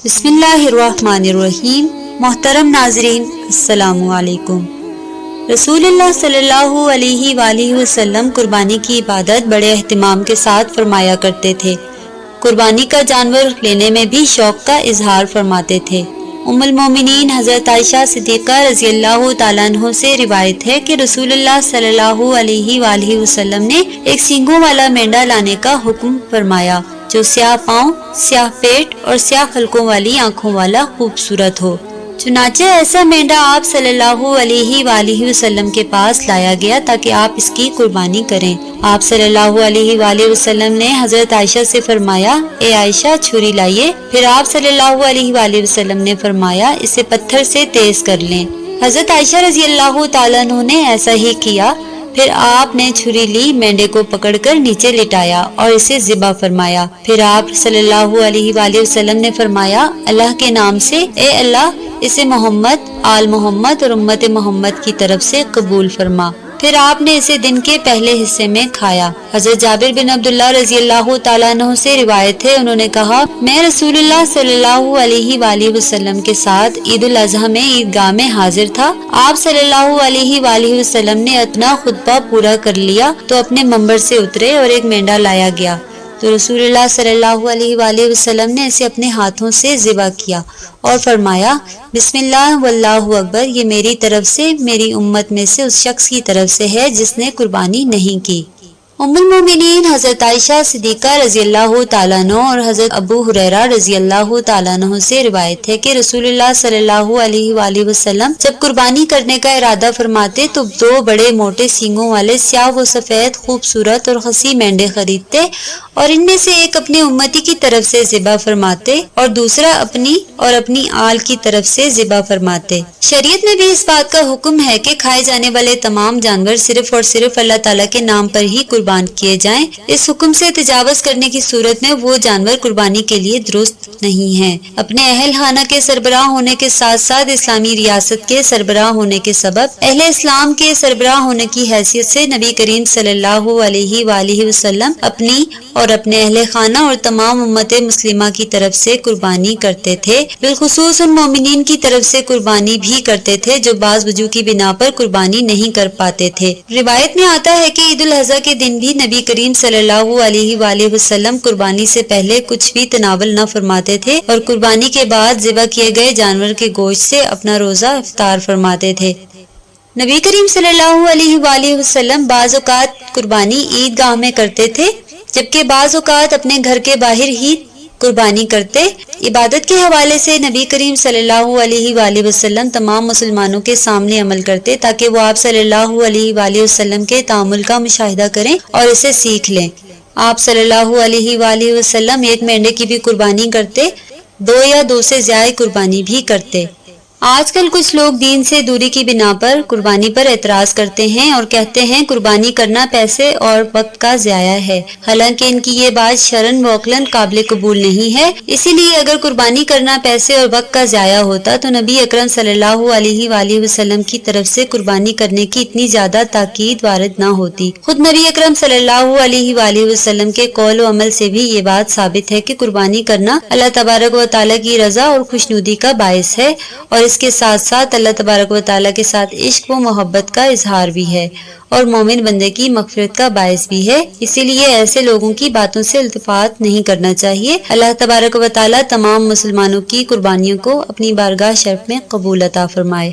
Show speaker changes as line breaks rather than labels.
بسم اللہ الرحمن الرحیم۔ محترم ناظرین السلام علیکم۔ رسول اللہ صلی اللہ علیہ وآلہ وسلم قربانی کی عبادت بڑے اہتمام کے ساتھ فرمایا کرتے تھے۔ قربانی کا جانور لینے میں بھی شوق کا اظہار فرماتے تھے۔ ام المومنین حضرت عائشہ صدیقہ رضی اللہ تعالیٰ عنہ سے روایت ہے کہ رسول اللہ صلی اللہ علیہ وآلہ وسلم نے ایک سینگوں والا مینڈا لانے کا حکم فرمایا جو سیاہ پاؤں، سیاہ پیٹ اور سیاہ حلقوں والی آنکھوں والا خوبصورت ہو۔ چنانچہ ایسا مینڈا آپ صلی اللہ علیہ وآلہ وسلم کے پاس لایا گیا تاکہ آپ اس کی قربانی کریں۔ آپ صلی اللہ علیہ وآلہ وسلم نے حضرت عائشہ سے فرمایا، اے عائشہ چھری لائیے۔ پھر آپ صلی اللہ علیہ وآلہ وسلم نے فرمایا، اسے پتھر سے تیز کر لیں۔ حضرت عائشہ رضی اللہ تعالیٰ عنہ نے ایسا ہی کیا۔ پھر آپ نے چھری لی، مینڈے کو پکڑ کر نیچے لٹایا اور اسے ذبح فرمایا۔ پھر آپ صلی اللہ علیہ وآلہ وسلم نے فرمایا، اللہ کے نام سے، اے اللہ اسے محمد، آل محمد اور امت محمد کی طرف سے قبول فرما۔ پھر آپ نے اسے دن کے پہلے حصے میں کھایا۔ حضرت جابر بن عبداللہ رضی اللہ تعالیٰ عنہ سے روایت ہے، انہوں نے کہا، میں رسول اللہ صلی اللہ علیہ وآلہ وسلم کے ساتھ عید الاضحیٰ میں عیدگاہ میں حاضر تھا۔ آپ صلی اللہ علیہ وآلہ وسلم نے اپنا خطبہ پورا کر لیا تو اپنے منبر سے اترے اور ایک مینڈا لایا گیا تو رسول اللہ صلی اللہ علیہ وآلہ وسلم نے اسے اپنے ہاتھوں سے ذبح کیا اور فرمایا، بسم اللہ واللہ اکبر، یہ میری طرف سے، میری امت میں سے اس شخص کی طرف سے ہے جس نے قربانی نہیں کی۔ ام المومنین حضرت عائشہ صدیقہ رضی اللہ تعالیٰ عنہ اور حضرت ابو ہریرہ رضی اللہ تعالیٰ عنہ سے روایت ہے کہ رسول اللہ صلی اللہ علیہ وآلہ وسلم جب قربانی کرنے کا ارادہ فرماتے تو دو بڑے موٹے سینگوں والے سیاہ و سفید خوبصورت اور خسی مینڈے خریدتے اور ان میں سے ایک اپنے امتی کی طرف سے ذبح فرماتے اور دوسرا اپنی اور اپنی آل کی طرف سے ذبح فرماتے۔ شریعت میں بھی اس بات کا حکم ہے کہ کھائے جانے والے تمام جانور صرف اور صرف اللہ تعالیٰ کے نام پر ہی قربان کیے جائیں۔ اس حکم سے تجاوز کرنے کی صورت میں وہ جانور قربانی کے لیے درست نہیں ہیں۔ اپنے اہل خانہ کے سربراہ ہونے کے ساتھ ساتھ اسلامی ریاست کے سربراہ ہونے کے سبب اہل اسلام کے سربراہ ہونے کی حیثیت سے نبی کریم صلی اللہ علیہ وآلہ وسلم اپنی اور اپنے اہل خانہ اور تمام امت مسلمہ کی طرف سے قربانی کرتے تھے، بالخصوص ان مومنین کی طرف سے قربانی بھی کرتے تھے جو بعض وجوہ کی بنا پر قربانی نہیں کر پاتے تھے۔ روایت میں آتا ہے کہ عید الاضحیٰ کے دن بھی نبی کریم صلی اللہ علیہ وآلہ وسلم قربانی سے پہلے کچھ بھی تناول نہ فرماتے تھے اور قربانی کے بعد ذبح کیے گئے جانور کے گوشت سے اپنا روزہ افطار فرماتے تھے۔ نبی کریم صلی اللہ علیہ وآلہ وسلم بعض اوقات قربانی عیدگاہ میں کرتے تھے جبکہ بعض اوقات اپنے گھر کے باہر ہی قربانی کرتے۔ عبادت کے حوالے سے نبی کریم صلی اللہ علیہ وآلہ وسلم تمام مسلمانوں کے سامنے عمل کرتے تاکہ وہ آپ صلی اللہ علیہ وآلہ وسلم کے تعامل کا مشاہدہ کریں اور اسے سیکھ لیں۔ آپ صلی اللہ علیہ وآلہ وسلم ایک مینڈے کی بھی قربانی کرتے، دو یا دو سے زیادہ قربانی بھی کرتے۔ آج کل کچھ لوگ دین سے دوری کی بنا پر قربانی پر اعتراض کرتے ہیں اور کہتے ہیں قربانی کرنا پیسے اور وقت کا ضیاع ہے، حالانکہ ان کی یہ بات شرعاً و عقلاً قابل قبول نہیں ہے۔ اسی لیے اگر قربانی کرنا پیسے اور وقت کا ضیاع ہوتا تو نبی اکرم صلی اللہ علیہ وآلہ وسلم کی طرف سے قربانی کرنے کی اتنی زیادہ تاکید وارد نہ ہوتی۔ خود نبی اکرم صلی اللہ علیہ وآلہ وسلم کے قول و عمل سے بھی یہ بات ثابت ہے کہ قربانی کرنا اللہ تبارک و تعالیٰ کی رضا اور خوشنودی کا باعث ہے اور اس کے ساتھ ساتھ اللہ تبارک و تعالیٰ کے ساتھ عشق و محبت کا اظہار بھی ہے اور مومن بندے کی مغفرت کا باعث بھی ہے۔ اسی لیے ایسے لوگوں کی باتوں سے التفات نہیں کرنا چاہیے۔ اللہ تبارک و تعالیٰ تمام مسلمانوں کی قربانیوں کو اپنی بارگاہ شرف میں قبول عطا فرمائے۔